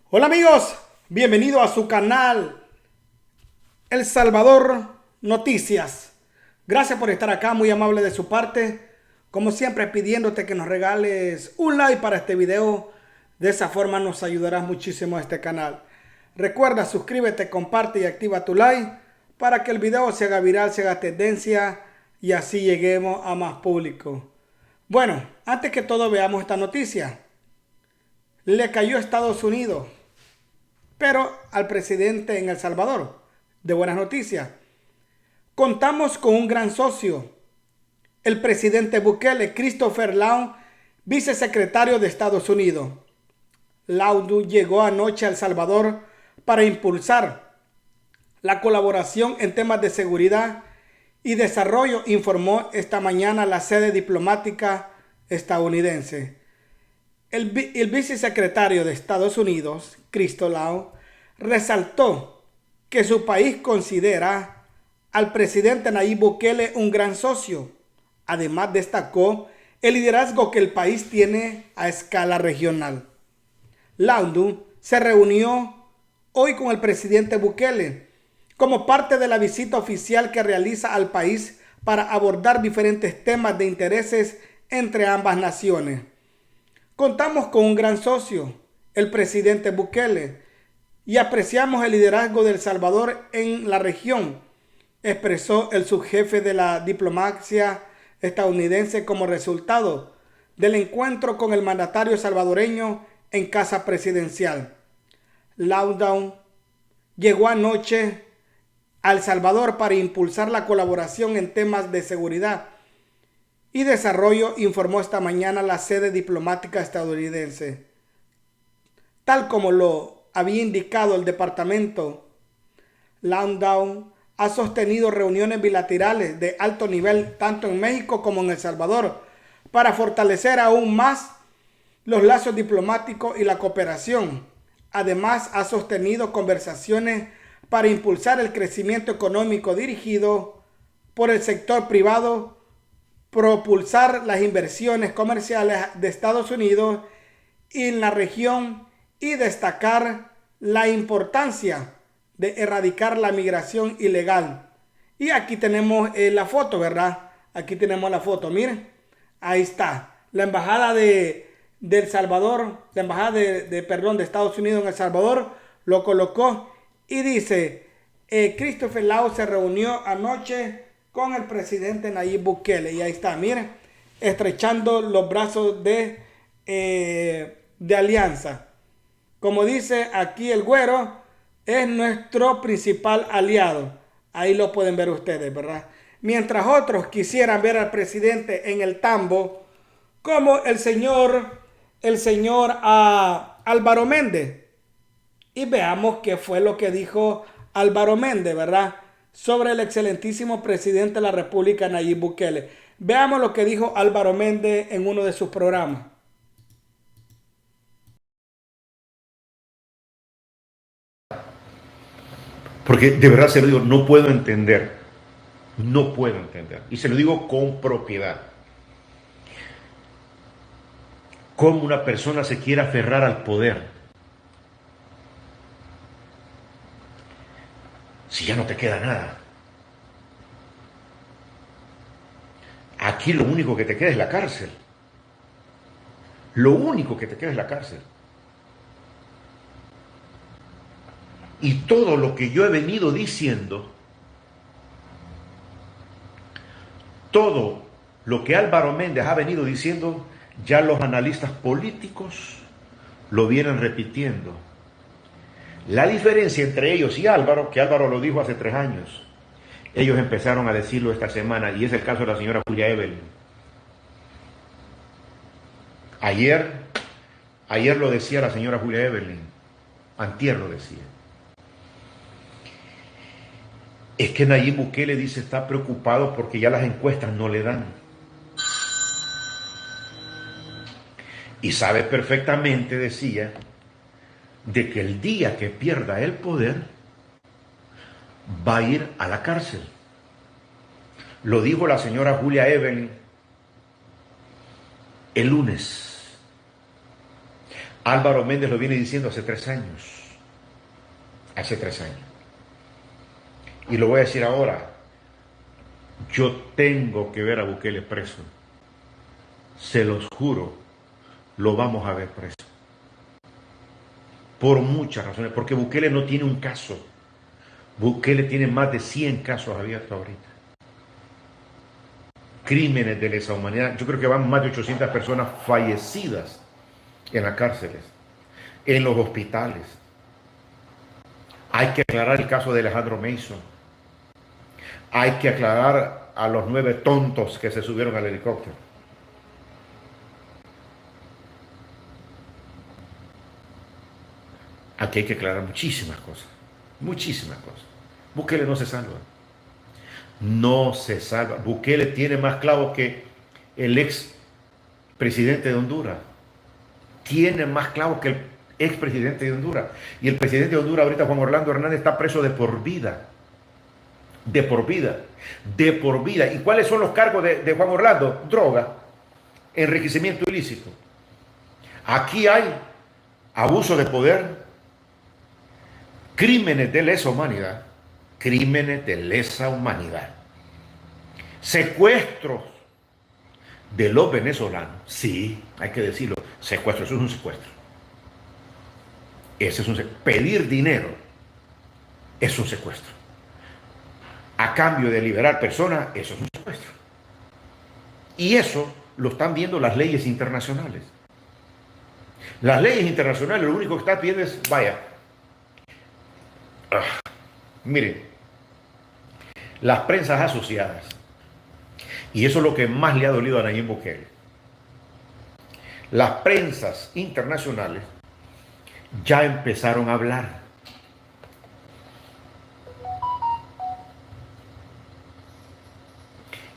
Hola amigos, bienvenido a su canal El Salvador Noticias. Gracias por estar acá, muy amable de su parte. Como siempre pidiéndote que nos regales un like para este video. De esa forma nos ayudarás muchísimo a este canal. Recuerda, suscríbete, comparte y activa tu like para que el video se haga viral, se haga tendencia y así lleguemos a más público. Bueno, antes que todo veamos esta noticia. Le cayó a Estados Unidos, pero al presidente en El Salvador. De buenas noticias. Contamos con un gran socio, el presidente Bukele, Christopher Lao, vicesecretario de Estados Unidos. Lao llegó anoche a El Salvador para impulsar la colaboración en temas de seguridad y desarrollo, informó esta mañana la sede diplomática estadounidense. El vicesecretario de Estados Unidos, Christopher Lao, resaltó que su país considera al presidente Nayib Bukele un gran socio. Además, destacó el liderazgo que el país tiene a escala regional. Lao se reunió hoy con el presidente Bukele como parte de la visita oficial que realiza al país para abordar diferentes temas de intereses entre ambas naciones. Contamos con un gran socio, el presidente Bukele, y apreciamos el liderazgo de El Salvador en la región, expresó el subjefe de la diplomacia estadounidense como resultado del encuentro con el mandatario salvadoreño en casa presidencial. Loudon llegó anoche a El Salvador para impulsar la colaboración en temas de seguridad y desarrollo, informó esta mañana la sede diplomática estadounidense. Tal como lo había indicado el departamento, Loudon ha sostenido reuniones bilaterales de alto nivel tanto en México como en El Salvador para fortalecer aún más los lazos diplomáticos y la cooperación. Además, ha sostenido conversaciones para impulsar el crecimiento económico dirigido por el sector privado, propulsar las inversiones comerciales de Estados Unidos en la región y destacar la importancia de erradicar la migración ilegal. Y aquí tenemos la foto, ¿verdad? Aquí tenemos la foto, miren. Ahí está. La embajada de El Salvador, la embajada de Estados Unidos en El Salvador, lo colocó y dice, Christopher Lao se reunió anoche con el presidente Nayib Bukele. Y ahí está, miren, estrechando los brazos de alianza. Como dice aquí el güero, es nuestro principal aliado. Ahí lo pueden ver ustedes, ¿verdad? Mientras otros quisieran ver al presidente en el tambo, como el señor Álvaro Méndez. Y veamos qué fue lo que dijo Álvaro Méndez, ¿verdad? Sobre el excelentísimo presidente de la República, Nayib Bukele. Veamos lo que dijo Álvaro Méndez en uno de sus programas. Porque de verdad se lo digo, no puedo entender, y se lo digo con propiedad, cómo una persona se quiere aferrar al poder si ya no te queda nada. Aquí lo único que te queda es la cárcel. Lo único que te queda es la cárcel. Y todo lo que yo he venido diciendo, todo lo que Álvaro Méndez ha venido diciendo, ya los analistas políticos lo vienen repitiendo. La diferencia entre ellos y Álvaro, que Álvaro lo dijo hace 3 años, ellos empezaron a decirlo esta semana, y es el caso de la señora Julia Evelyn. Ayer lo decía la señora Julia Evelyn, antier lo decía. Es que Nayib Bukele dice está preocupado porque ya las encuestas no le dan. Y sabe perfectamente, decía, de que el día que pierda el poder va a ir a la cárcel. Lo dijo la señora Julia Evelyn el lunes. Álvaro Méndez lo viene diciendo hace 3 años. Hace 3 años. Y lo voy a decir ahora. Yo tengo que ver a Bukele preso. Se los juro, lo vamos a ver preso. Por muchas razones. Porque Bukele no tiene un caso. Bukele tiene más de 100 casos abiertos ahorita. Crímenes de lesa humanidad. Yo creo que van más de 800 personas fallecidas en las cárceles, en los hospitales. Hay que aclarar el caso de Alejandro Mason. Hay que aclarar a los 9 tontos que se subieron al helicóptero. Aquí hay que aclarar muchísimas cosas. Muchísimas cosas. Bukele no se salva. No se salva. Bukele tiene más clavos que el ex presidente de Honduras. Tiene más clavos que el ex presidente de Honduras. Y el presidente de Honduras ahorita, Juan Orlando Hernández, está preso de por vida. De por vida. De por vida. ¿Y cuáles son los cargos de Juan Orlando? Droga. Enriquecimiento ilícito. Aquí hay abuso de poder. Crímenes de lesa humanidad. Crímenes de lesa humanidad. Secuestros de los venezolanos. Sí, hay que decirlo. Secuestro, eso es un secuestro. Ese es un secuestro. Pedir dinero es un secuestro. A cambio de liberar personas, eso es un secuestro. Y eso lo están viendo las leyes internacionales. Las leyes internacionales lo único que están pidiendo es, vaya, miren, las prensas asociadas, y eso es lo que más le ha dolido a Nayib Bukele. Las prensas internacionales ya empezaron a hablar.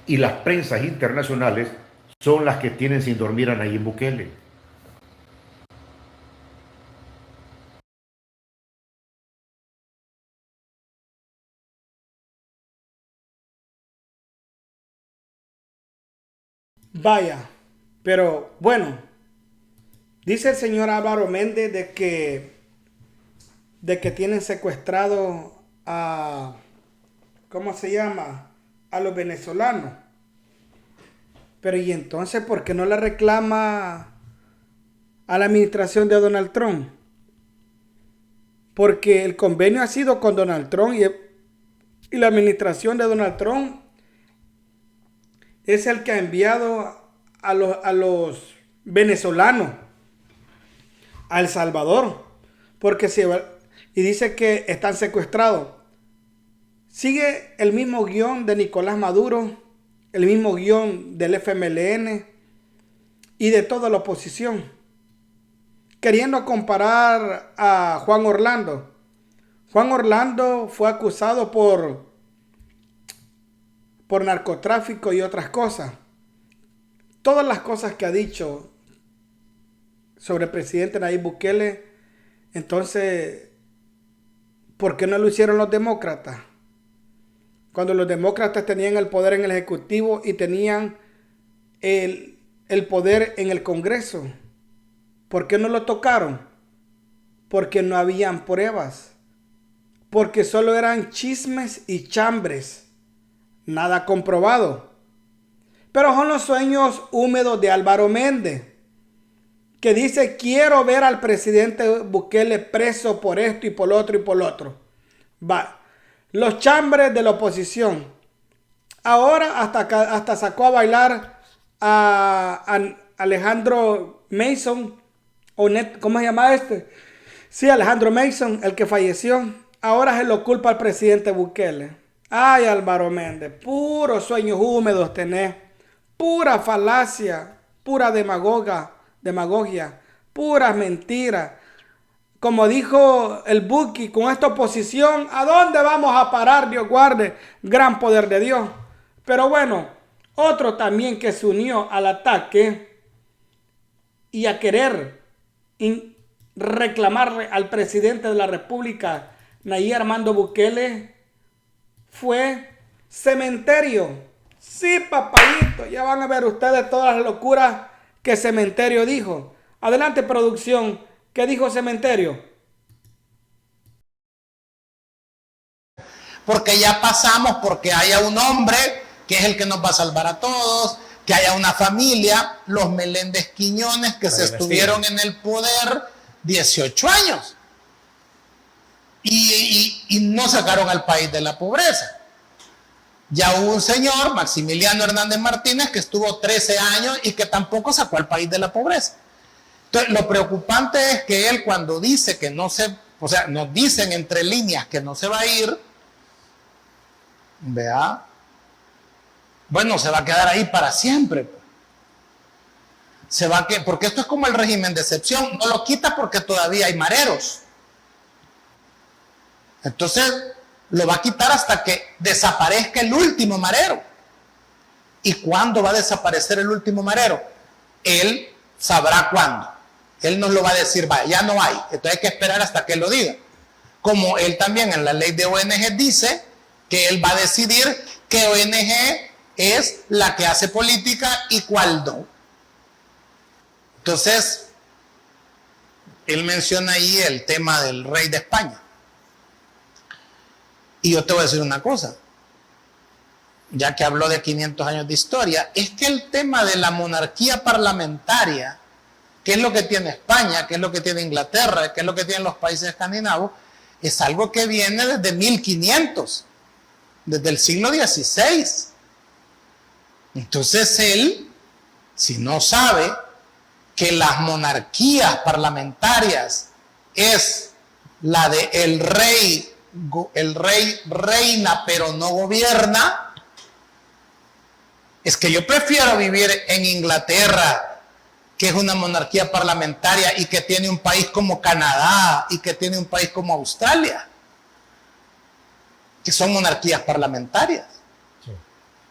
Y las prensas internacionales son las que tienen sin dormir a Nayib Bukele. Vaya, pero bueno, dice el señor Álvaro Méndez de que tienen secuestrado a, ¿cómo se llama? A los venezolanos. Pero ¿y entonces por qué no le reclama a la administración de Donald Trump? Porque el convenio ha sido con Donald Trump y la administración de Donald Trump es el que ha enviado a los venezolanos a El Salvador. Y dice que están secuestrados. Sigue el mismo guión de Nicolás Maduro, el mismo guión del FMLN y de toda la oposición, queriendo comparar a Juan Orlando. Juan Orlando fue acusado por narcotráfico y otras cosas. Todas las cosas que ha dicho sobre el presidente Nayib Bukele, entonces, ¿por qué no lo hicieron los demócratas? Cuando los demócratas tenían el poder en el Ejecutivo y tenían el poder en el Congreso. ¿Por qué no lo tocaron? Porque no habían pruebas. Porque solo eran chismes y chambres. Nada comprobado. Pero son los sueños húmedos de Álvaro Méndez, que dice: quiero ver al presidente Bukele preso por esto y por lo otro y por lo otro. Va. Los chambres de la oposición. Ahora hasta sacó a bailar a Alejandro Mason. ¿Cómo se llama este? Sí, Alejandro Mason, el que falleció. Ahora se lo culpa al presidente Bukele. Ay, Álvaro Méndez, puros sueños húmedos tenés. Pura falacia, pura demagogia, puras mentiras. Como dijo el Buki, con esta oposición, ¿a dónde vamos a parar? Dios guarde, gran poder de Dios. Pero bueno, otro también que se unió al ataque y a querer reclamarle al presidente de la República, Nayib Armando Bukele, fue Cementerio. Sí, papayito, ya van a ver ustedes todas las locuras que Cementerio dijo. Adelante, producción. ¿Qué dijo Cementerio? Porque ya pasamos porque haya un hombre que es el que nos va a salvar a todos, que haya una familia, los Meléndez Quiñones que se estuvieron en el poder 18 años y no sacaron al país de la pobreza. Ya hubo un señor, Maximiliano Hernández Martínez, que estuvo 13 años y que tampoco sacó al país de la pobreza. Entonces, lo preocupante es que él cuando dice que no se, o sea, nos dicen entre líneas que no se va a ir, vea, bueno, se va a quedar ahí para siempre. Se va a que, porque esto es como el régimen de excepción, no lo quita porque todavía hay mareros. Entonces, lo va a quitar hasta que desaparezca el último marero. ¿Y cuándo va a desaparecer el último marero? Él sabrá cuándo. Él nos lo va a decir, va, ya no hay. Entonces hay que esperar hasta que él lo diga. Como él también en la ley de ONG dice que él va a decidir qué ONG es la que hace política y cuál no. Entonces, él menciona ahí el tema del rey de España. Y yo te voy a decir una cosa, ya que habló de 500 años de historia, es que el tema de la monarquía parlamentaria, que es lo que tiene España, que es lo que tiene Inglaterra, que es lo que tienen los países escandinavos, es algo que viene desde 1500, desde el siglo XVI. Entonces él, si no sabe que las monarquías parlamentarias es la de el rey reina pero no gobierna, es que yo prefiero vivir en Inglaterra, que es una monarquía parlamentaria y que tiene un país como Canadá y que tiene un país como Australia, que son monarquías parlamentarias. Sí.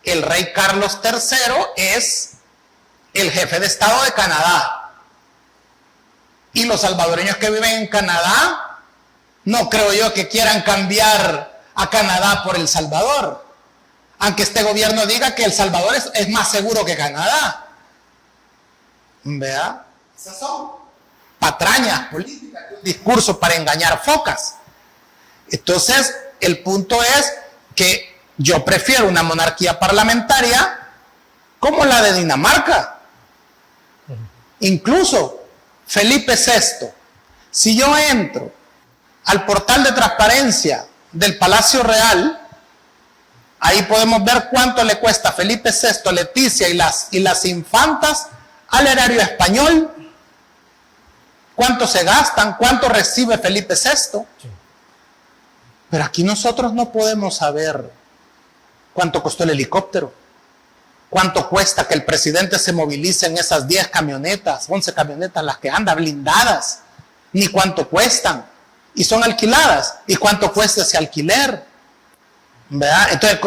El rey Carlos III es el jefe de Estado de Canadá. Y los salvadoreños que viven en Canadá, no creo yo que quieran cambiar a Canadá por El Salvador. Aunque este gobierno diga que El Salvador es más seguro que Canadá. ¿Vea? Esas son patrañas políticas, un discurso para engañar focas. Entonces, el punto es que yo prefiero una monarquía parlamentaria como la de Dinamarca. Incluso Felipe VI, si yo entro al portal de transparencia del Palacio Real, ahí podemos ver cuánto le cuesta a Felipe VI, Leticia y las infantas al erario español, cuánto se gastan, cuánto recibe Felipe VI. Pero aquí nosotros no podemos saber cuánto costó el helicóptero, cuánto cuesta que el presidente se movilice en esas 10 camionetas, 11 camionetas, las que andan blindadas, ni cuánto cuestan, y son alquiladas, y cuánto cuesta ese alquiler, ¿verdad? Entonces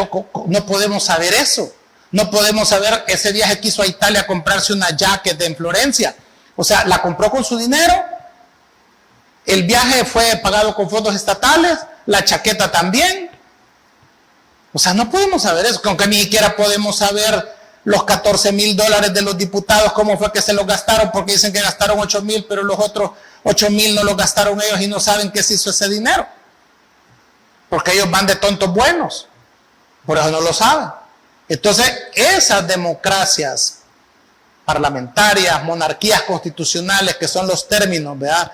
no podemos saber eso, no podemos saber ese viaje que hizo a Italia a comprarse una jacket en Florencia, o sea, la compró con su dinero, el viaje fue pagado con fondos estatales, la chaqueta también. O sea, no podemos saber eso, aunque ni siquiera podemos saber los $14,000 de los diputados, cómo fue que se los gastaron, porque dicen que gastaron 8,000, pero los otros 8,000 no los gastaron ellos y no saben qué se hizo ese dinero. Porque ellos van de tontos buenos, por eso no lo saben. Entonces, esas democracias parlamentarias, monarquías constitucionales, que son los términos, ¿verdad?,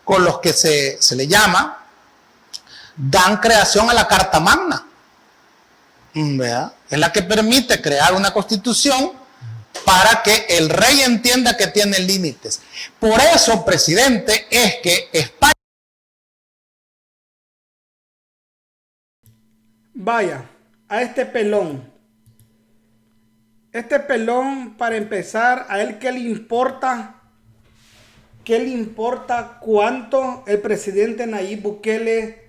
con los que se le llama, dan creación a la Carta Magna, ¿verdad? Es la que permite crear una constitución para que el rey entienda que tiene límites. Por eso, presidente, es que España... Vaya, a este pelón, para empezar, a él qué le importa cuánto el presidente Nayib Bukele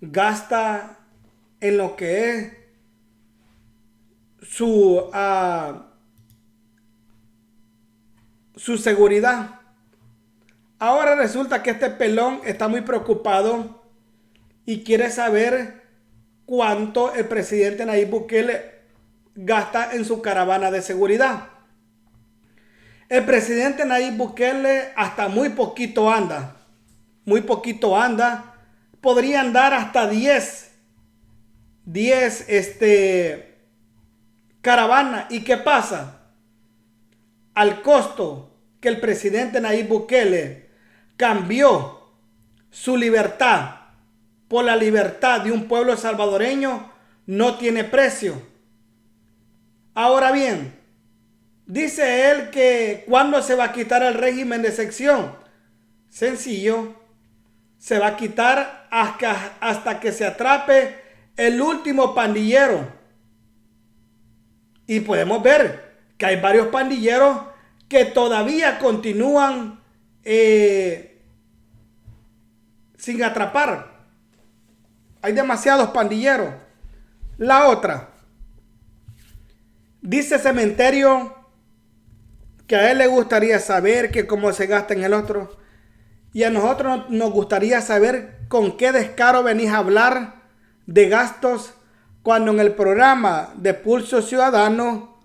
gasta en lo que es su seguridad. Ahora resulta que este pelón está muy preocupado y quiere saber cuánto el presidente Nayib Bukele gasta en su caravana de seguridad. El presidente Nayib Bukele hasta muy poquito anda. Muy poquito anda. Podría andar hasta 10 caravanas. ¿Y qué pasa? Al costo que el presidente Nayib Bukele cambió su libertad por la libertad de un pueblo salvadoreño, no tiene precio. Ahora bien, dice él que ¿cuándo se va a quitar el régimen de excepción? Sencillo, se va a quitar hasta que se atrape el último pandillero. Y podemos ver que hay varios pandilleros que todavía continúan sin atrapar. Hay demasiados pandilleros. La otra, dice Cementerio que a él le gustaría saber que cómo se gasta en el otro. Y a nosotros nos gustaría saber con qué descaro venís a hablar de gastos cuando en el programa de Pulso Ciudadano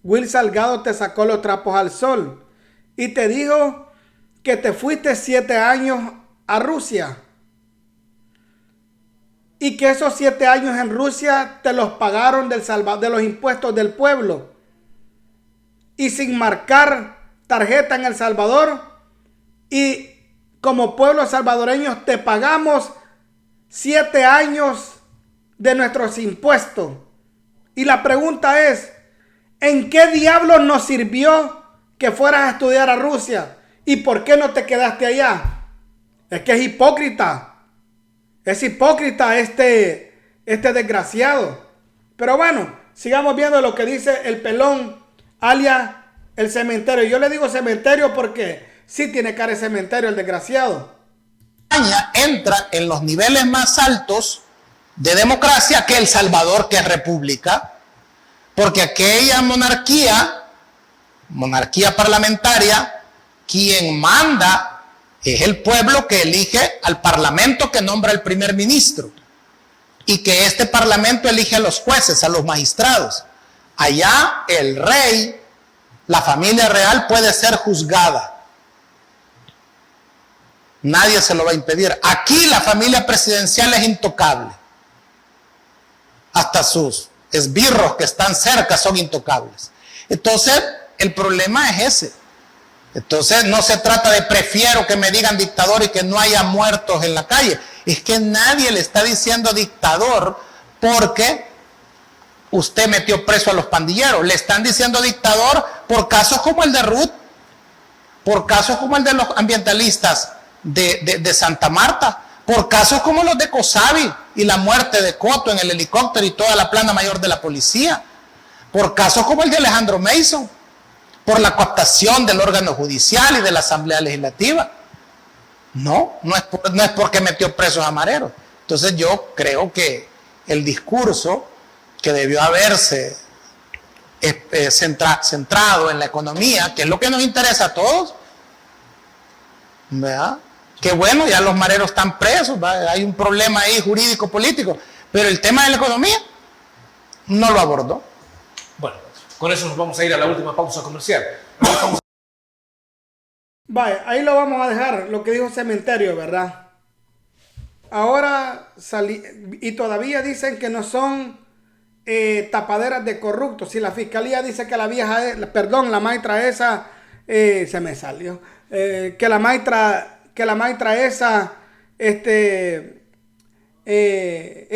Will Salgado te sacó los trapos al sol y te dijo que te fuiste 7 años a Rusia y que esos 7 años en Rusia te los pagaron de los impuestos del pueblo y sin marcar tarjeta en El Salvador, y como pueblo salvadoreños te pagamos 7 años de nuestros impuestos. Y la pregunta es, ¿en qué diablos nos sirvió que fueras a estudiar a Rusia? ¿Y por qué no te quedaste allá? Es que es hipócrita. Es hipócrita este desgraciado. Pero bueno, sigamos viendo lo que dice el pelón, alias el Cementerio. Yo le digo Cementerio porque sí tiene cara de cementerio el desgraciado. España entra en los niveles más altos de democracia que El Salvador, que es república, porque aquella monarquía parlamentaria, quien manda es el pueblo, que elige al parlamento que nombra el primer ministro y que este parlamento elige a los jueces, a los magistrados. Allá el rey, la familia real puede ser juzgada. Nadie se lo va a impedir. Aquí la familia presidencial es intocable. Hasta sus esbirros que están cerca son intocables. Entonces, el problema es ese. Entonces, no se trata de prefiero que me digan dictador y que no haya muertos en la calle. Es que nadie le está diciendo dictador porque usted metió preso a los pandilleros. Le están diciendo dictador por casos como el de Ruth, por casos como el de los ambientalistas de Santa Marta, por casos como los de Cosavi y la muerte de Coto en el helicóptero y toda la plana mayor de la policía, por casos como el de Alejandro Mason, por la cooptación del órgano judicial y de la Asamblea Legislativa. No es porque metió presos a mareros. Entonces yo creo que el discurso que debió haberse centrado en la economía, que es lo que nos interesa a todos, ¿verdad? Que bueno, ya los mareros están presos, ¿verdad? Hay un problema ahí jurídico-político, pero el tema de la economía no lo abordó. Bueno, con eso nos vamos a ir a la última pausa comercial. Vaya, ahí lo vamos a dejar, lo que dijo Cementerio, ¿verdad? Ahora y todavía dicen que no son tapaderas de corruptos. Si la fiscalía dice que la maestra esa, se me salió, que la maestra esa es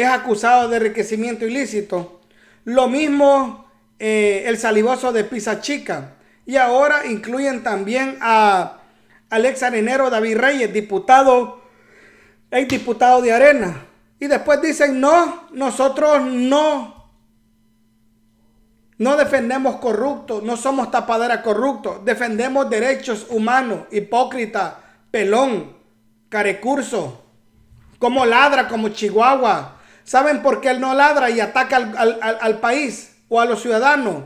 acusado de enriquecimiento ilícito. Lo mismo el salivoso de Pizza Chica. Y ahora incluyen también al ex arenero David Reyes, ex diputado de Arena. Y después dicen, no, nosotros no defendemos corruptos, no somos tapadera corruptos, defendemos derechos humanos. Hipócrita, pelón, carecurso, como ladra como Chihuahua. ¿Saben por qué él no ladra y ataca al país o a los ciudadanos?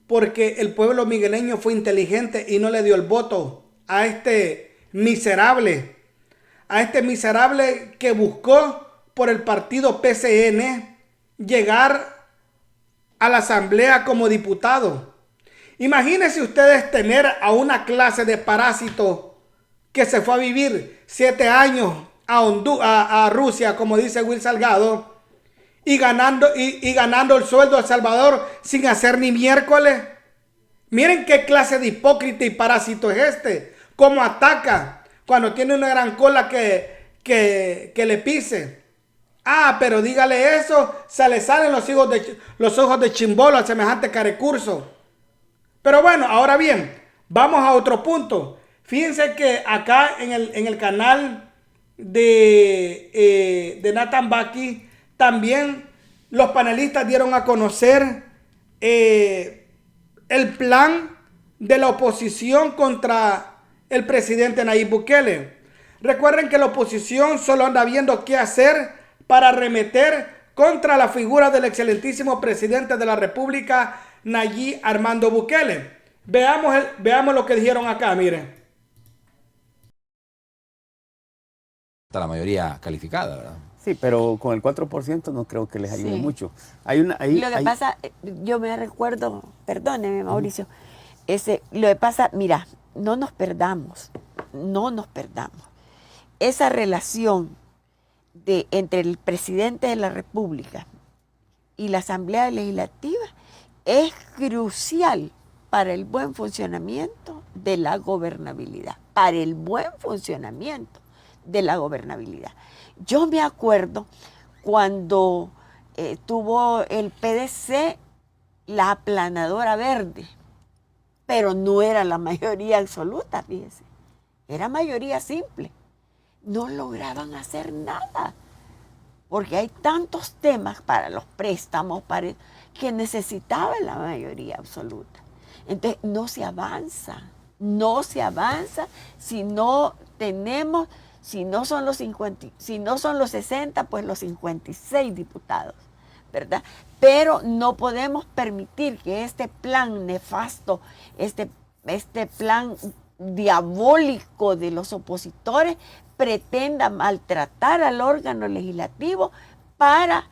Porque el pueblo migueleño fue inteligente y no le dio el voto a este miserable que buscó por el partido PCN llegar a la asamblea como diputado. Imagínense ustedes tener a una clase de parásitos que se fue a vivir 7 años a Rusia, como dice Will Salgado, y ganando el sueldo de El Salvador sin hacer ni miércoles. Miren qué clase de hipócrita y parásito es este. Cómo ataca cuando tiene una gran cola que le pise. Ah, pero dígale eso, se le salen los ojos de chimbolo al semejante carecurso. Pero bueno, ahora bien, vamos a otro punto. Fíjense que acá en el canal de Nathan Baki, también los panelistas dieron a conocer el plan de la oposición contra el presidente Nayib Bukele. Recuerden que la oposición solo anda viendo qué hacer para arremeter contra la figura del excelentísimo presidente de la República, Nayib Armando Bukele. Veamos lo que dijeron acá, miren. La mayoría calificada, ¿verdad? Sí, pero con el 4% no creo que les ayude mucho. Lo que pasa, yo me recuerdo, perdóneme Mauricio, lo que pasa, mira, no nos perdamos. Esa relación entre el presidente de la República y la Asamblea Legislativa es crucial para el buen funcionamiento de la gobernabilidad, Yo me acuerdo cuando tuvo el PDC la aplanadora verde, pero no era la mayoría absoluta, fíjese, era mayoría simple. No lograban hacer nada, porque hay tantos temas para los préstamos que necesitaban la mayoría absoluta. Entonces no se avanza si no tenemos, si no son los 60, pues los 56 diputados, ¿verdad? Pero no podemos permitir que este plan nefasto, este plan diabólico de los opositores pretenda maltratar al órgano legislativo para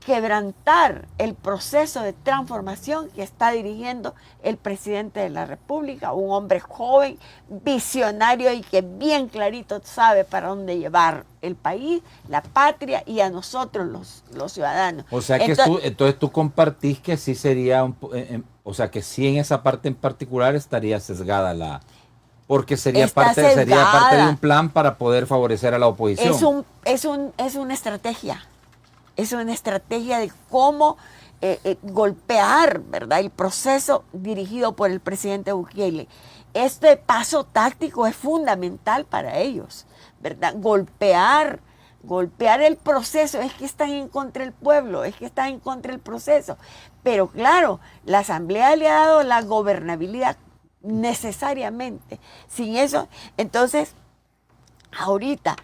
quebrantar el proceso de transformación que está dirigiendo el presidente de la República, un hombre joven, visionario y que bien clarito sabe para dónde llevar el país, la patria y a nosotros los ciudadanos. O sea que entonces tú compartís que sí sería, o sea que sí en esa parte en particular estaría sesgada porque sería parte de un plan para poder favorecer a la oposición. Es una estrategia. Es una estrategia de cómo golpear, ¿verdad?, el proceso dirigido por el presidente Bukele. Este paso táctico es fundamental para ellos, ¿verdad? Golpear el proceso, es que están en contra del pueblo, es que están en contra del proceso. Pero claro, la Asamblea le ha dado la gobernabilidad necesariamente. Sin eso, entonces, ahorita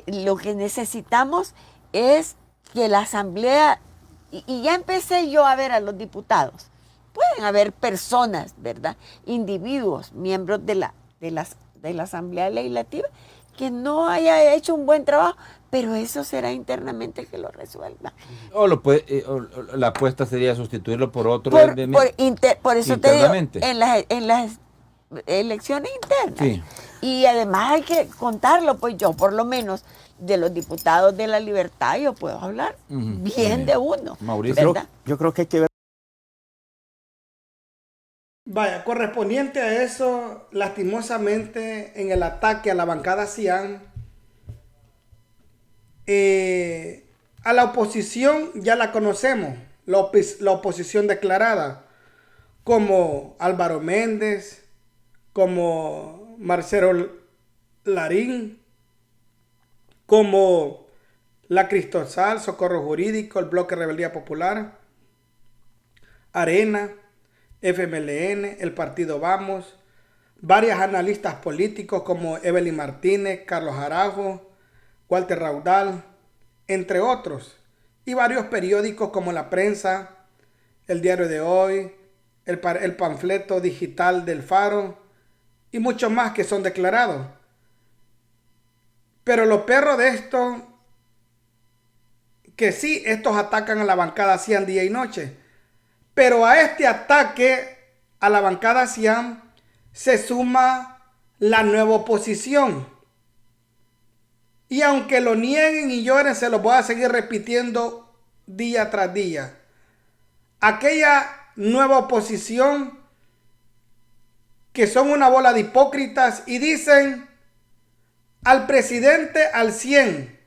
lo que necesitamos es que la Asamblea, y ya empecé yo a ver a los diputados, pueden haber personas, ¿verdad?, individuos, miembros de la Asamblea Legislativa, que no haya hecho un buen trabajo, pero eso será internamente que lo resuelva. O la apuesta sería sustituirlo por otro. Por eso te digo, en las elecciones internas. Sí. Y además hay que contarlo, pues yo por lo menos de los diputados de La Libertad yo puedo hablar bien de uno. Mauricio, yo creo que hay que ver. Vaya, correspondiente a eso, lastimosamente en el ataque a la bancada Cian, a la oposición ya la conocemos, la oposición declarada, como Álvaro Méndez, como Marcelo Larín, como la Cristosal, Socorro Jurídico, el Bloque Rebeldía Popular, Arena, FMLN, el Partido Vamos, varios analistas políticos como Evelyn Martínez, Carlos Arajo, Walter Raudal, entre otros, y varios periódicos como La Prensa, El Diario de Hoy, el panfleto digital del Faro, y muchos más que son declarados. Pero lo perro de esto, que sí, estos atacan a la bancada hacían día y noche, pero a este ataque a la bancada Cian se suma la nueva oposición. Y aunque lo nieguen y lloren, se lo voy a seguir repitiendo día tras día. Aquella nueva oposición que son una bola de hipócritas y dicen al presidente al 100,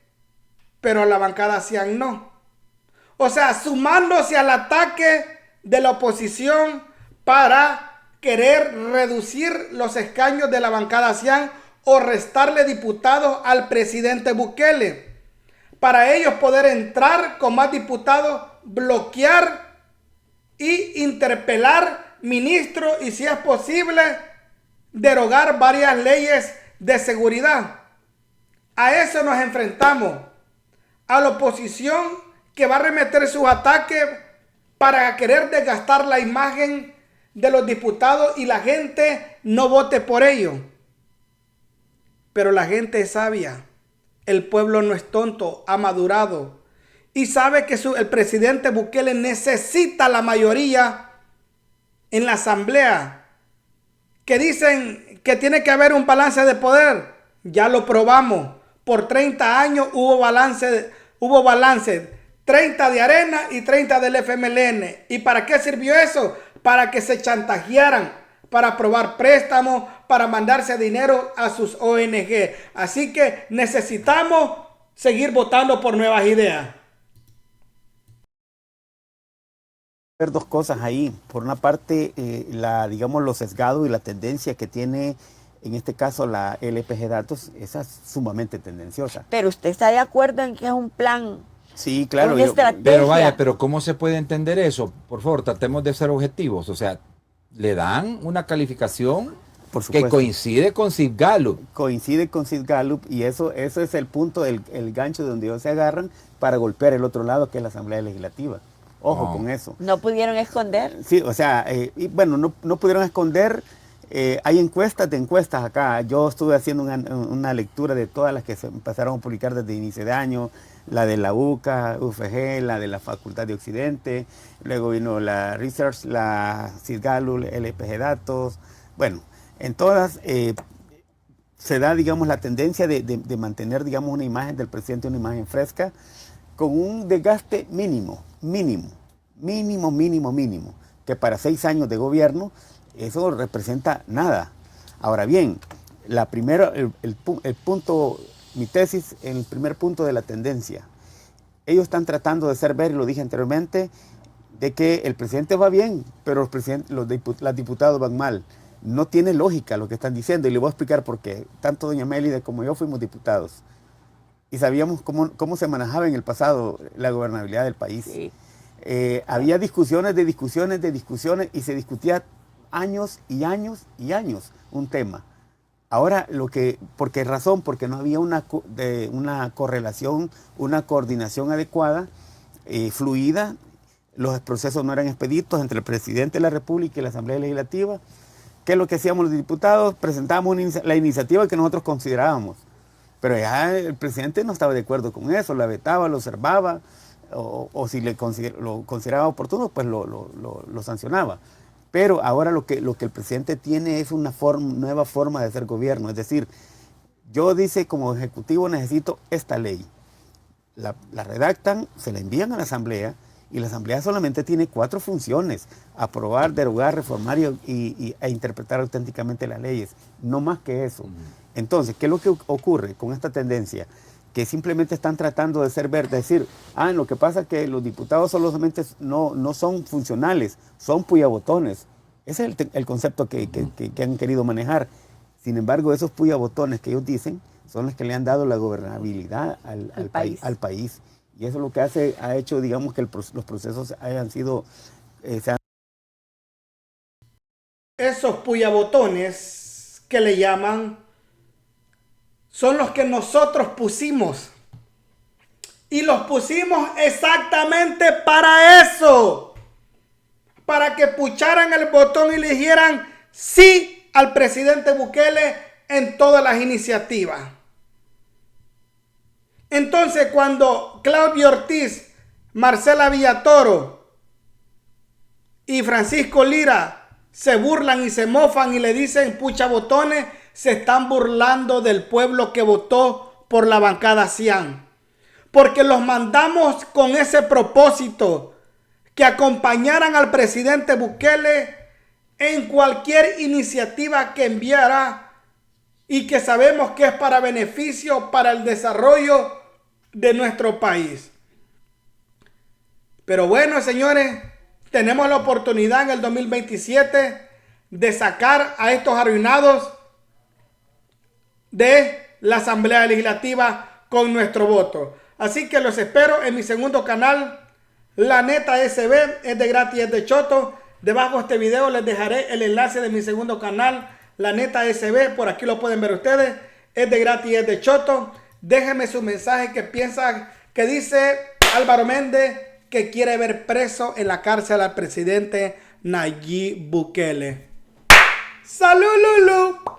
pero a la bancada Cian no. O sea, sumándose al ataque de la oposición para querer reducir los escaños de la bancada Cian o restarle diputados al presidente Bukele. Para ellos poder entrar con más diputados, bloquear y interpelar ministros y, si es posible, derogar varias leyes de seguridad. A eso nos enfrentamos, a la oposición que va a remeter sus ataques para querer desgastar la imagen de los diputados y la gente no vote por ellos. Pero la gente es sabia, el pueblo no es tonto, ha madurado y sabe que el presidente Bukele necesita la mayoría en la asamblea, que dicen que tiene que haber un balance de poder. Ya lo probamos, por 30 años hubo balance, 30 de Arena y 30 del FMLN. ¿Y para qué sirvió eso? Para que se chantajearan, para aprobar préstamos, para mandarse dinero a sus ONG. Así que necesitamos seguir votando por nuevas ideas. Ver dos cosas ahí. Por una parte, digamos, lo sesgado y la tendencia que tiene, en este caso, la LPG Datos, esa es sumamente tendenciosa. Pero usted está de acuerdo en que es un plan. Sí, claro. Una estrategia. Pero vaya, pero ¿cómo se puede entender eso? Por favor, tratemos de ser objetivos. O sea, le dan una calificación Por supuesto, que coincide con Sid Gallup. Coincide con Sid Gallup, y eso es el punto, el gancho de donde ellos se agarran para golpear el otro lado, que es la Asamblea Legislativa. Ojo con eso. ¿No pudieron esconder? Sí, o sea, y bueno, no pudieron esconder. Hay encuestas de encuestas acá. Yo estuve haciendo una lectura de todas las que se empezaron a publicar desde inicio de año. La de la UCA, UFG, la de la Facultad de Occidente. Luego vino la Research, la Sid Gallup, LPG Datos. Bueno, en todas se da, digamos, la tendencia de mantener, digamos, una imagen del presidente, una imagen fresca, con un desgaste mínimo, que para 6 años de gobierno eso representa nada. Ahora bien, el punto, mi tesis, en el primer punto de la tendencia, ellos están tratando de hacer ver, y lo dije anteriormente, de que el presidente va bien, pero los diputados van mal. No tiene lógica lo que están diciendo, y le voy a explicar por qué. Tanto doña Mélida como yo fuimos diputados y sabíamos cómo se manejaba en el pasado la gobernabilidad del país. Sí. Había discusiones y se discutía años y años y años un tema. Ahora, porque no había una correlación, una coordinación adecuada, fluida. Los procesos no eran expeditos entre el presidente de la República y la Asamblea Legislativa. ¿Qué es lo que hacíamos los diputados? Presentábamos la iniciativa que nosotros considerábamos. Pero ya el presidente no estaba de acuerdo con eso, la vetaba, lo observaba, o si lo consideraba oportuno, pues lo sancionaba. Pero ahora lo que el presidente tiene es una nueva forma de hacer gobierno. Es decir, yo dice como ejecutivo necesito esta ley. La redactan, se la envían a la Asamblea, y la Asamblea solamente tiene 4 funciones: aprobar, derogar, reformar e interpretar auténticamente las leyes. No más que eso. Entonces, ¿qué es lo que ocurre con esta tendencia? Que simplemente están tratando de hacer ver, decir, lo que pasa es que los diputados solamente no son funcionales, son puyabotones. Ese es el concepto que han querido manejar. Sin embargo, esos puyabotones que ellos dicen son los que le han dado la gobernabilidad al país. Y eso es lo que ha hecho, digamos, que los procesos hayan sido... Esos puyabotones que le llaman son los que nosotros pusimos. Y los pusimos exactamente para eso. Para que pucharan el botón y le dijeran sí al presidente Bukele en todas las iniciativas. Entonces, cuando Claudio Ortiz, Marcela Villatoro y Francisco Lira se burlan y se mofan y le dicen pucha botones, se están burlando del pueblo que votó por la bancada Cian. Porque los mandamos con ese propósito, que acompañaran al presidente Bukele en cualquier iniciativa que enviara y que sabemos que es para beneficio, para el desarrollo de nuestro país. Pero bueno, señores, tenemos la oportunidad en el 2027 de sacar a estos arruinados de la Asamblea Legislativa con nuestro voto. Así que los espero en mi segundo canal, La Neta SB, es de gratis, es de choto. Debajo de este video les dejaré el enlace de mi segundo canal, La Neta SB, por aquí lo pueden ver ustedes, es de gratis, es de choto. Déjenme su mensaje que piensa, que dice Álvaro Méndez que quiere ver preso en la cárcel al presidente Nayib Bukele. ¡Salud, Lulu!